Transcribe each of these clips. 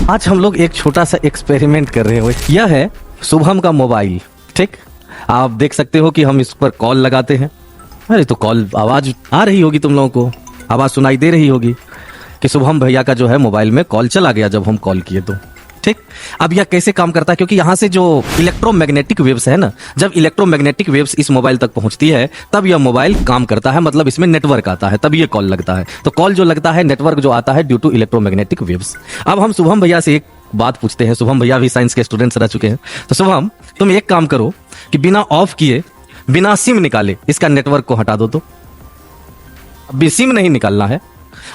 आज हम लोग एक छोटा सा एक्सपेरिमेंट कर रहे हैं। यह है शुभम का मोबाइल। ठीक, आप देख सकते हो कि हम इस पर कॉल लगाते हैं। अरे तो कॉल आवाज आ रही होगी, तुम लोगों को आवाज सुनाई दे रही होगी कि शुभम भैया का जो है मोबाइल में कॉल चला गया जब हम कॉल किए तो। ठीक, अब यह कैसे काम करता है, क्योंकि यहाँ से जो इलेक्ट्रोमैग्नेटिक वेव्स है ना, जब इलेक्ट्रोमैग्नेटिक वेव्स इस मोबाइल तक पहुंचती है तब यह मोबाइल काम करता है, मतलब इसमें नेटवर्क आता है, तब ये कॉल लगता है। तो कॉल जो लगता है, नेटवर्क जो आता है ड्यू टू इलेक्ट्रोमैग्नेटिक वेव्स। अब हम शुभम भैया से एक बात पूछते हैं। शुभम भैया भी साइंस के स्टूडेंट्स रह चुके हैं। तो शुभम, तुम एक काम करो कि बिना ऑफ किए, बिना सिम निकाले इसका नेटवर्क को हटा दो। तो अभी सिम नहीं निकालना है,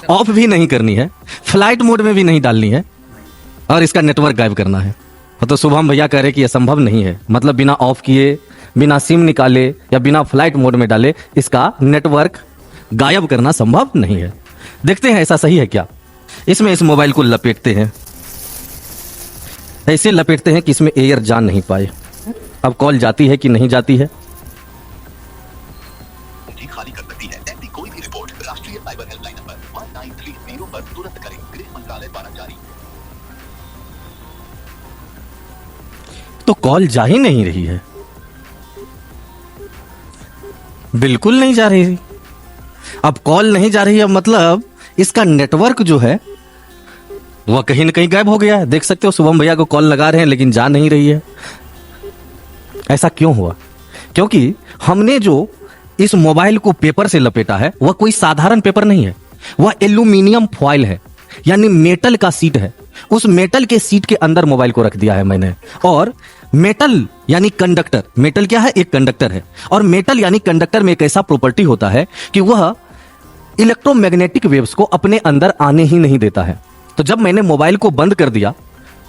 ऑफ भी नहीं करनी है, फ्लाइट मोड में भी नहीं डालनी है, और इसका नेटवर्क गायब करना है। तो शुभम भैया कह रहे कि यह संभव नहीं है, मतलब बिना ऑफ किए, बिना सिम निकाले या बिना फ्लाइट मोड में डाले इसका नेटवर्क गायब करना संभव नहीं है। देखते हैं ऐसा सही है क्या। इसमें इस मोबाइल को लपेटते हैं, ऐसे लपेटते हैं कि इसमें एयर जा नहीं पाए। अब कॉल जाती है कि नहीं जाती है। खाली कर सकती है। ऐसी कोई भी रिपोर्ट राष्ट्रीय साइबर हेल्पलाइन नंबर 1930 पर तुरंत करें। गृह मंत्रालय द्वारा जारी। तो कॉल जा ही नहीं रही है, बिल्कुल नहीं जा रही। अब कॉल नहीं जा रही है, मतलब इसका नेटवर्क जो है वह कहीं ना कहीं गायब हो गया है। देख सकते हो शुभम भैया को कॉल लगा रहे हैं लेकिन जा नहीं रही है। ऐसा क्यों हुआ? क्योंकि हमने जो इस मोबाइल को पेपर से लपेटा है वह कोई साधारण पेपर नहीं है, वह एल्यूमिनियम फॉइल है, यानी मेटल का सीट है। उस मेटल के सीट के अंदर मोबाइल को रख दिया है मैंने। और मेटल यानी कंडक्टर, मेटल क्या है? एक कंडक्टर है। और मेटल यानी कंडक्टर में एक ऐसा प्रॉपर्टी होता है कि वह इलेक्ट्रोमैग्नेटिक वेव्स को अपने अंदर आने ही नहीं देता है। तो जब मैंने मोबाइल को बंद कर दिया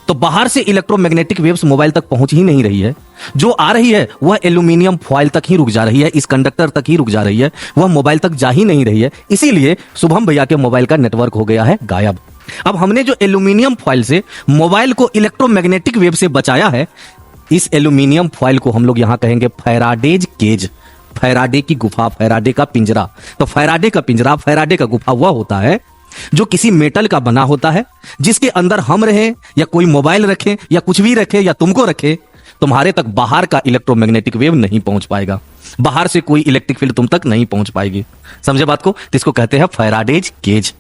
तो बाहर से इलेक्ट्रोमैग्नेटिक वेव्स मोबाइल तक पहुंच ही नहीं रही है। जो आ रही है वह एल्यूमिनियम फॉइल तक ही रुक जा रही है, इस कंडक्टर तक ही रुक जा रही है, वह मोबाइल तक जा ही नहीं रही है। इसीलिए शुभम भैया के मोबाइल का नेटवर्क हो गया है गायब। अब हमने जो एल्यूमिनियम फॉइल से मोबाइल को इलेक्ट्रोमैग्नेटिक वेव से बचाया है, इस एल्यूमिनियम फॉइल को हम लोग यहां कहेंगे फैराडेज केज, फैराडे की गुफा, फैराडे का पिंजरा। तो फैराडे का पिंजरा, फैराडे का गुफा वह होता है जो किसी मेटल का बना होता है, जिसके अंदर हम रहे या कोई मोबाइल रखे या कुछ भी रखे या तुमको रखे, तुम्हारे तक बाहर का इलेक्ट्रोमैग्नेटिक वेव नहीं पहुंच पाएगा। बाहर से कोई इलेक्ट्रिक फील्ड तुम तक नहीं पहुंच पाएगी। समझे बात को? तो इसको कहते हैं फैराडेज केज।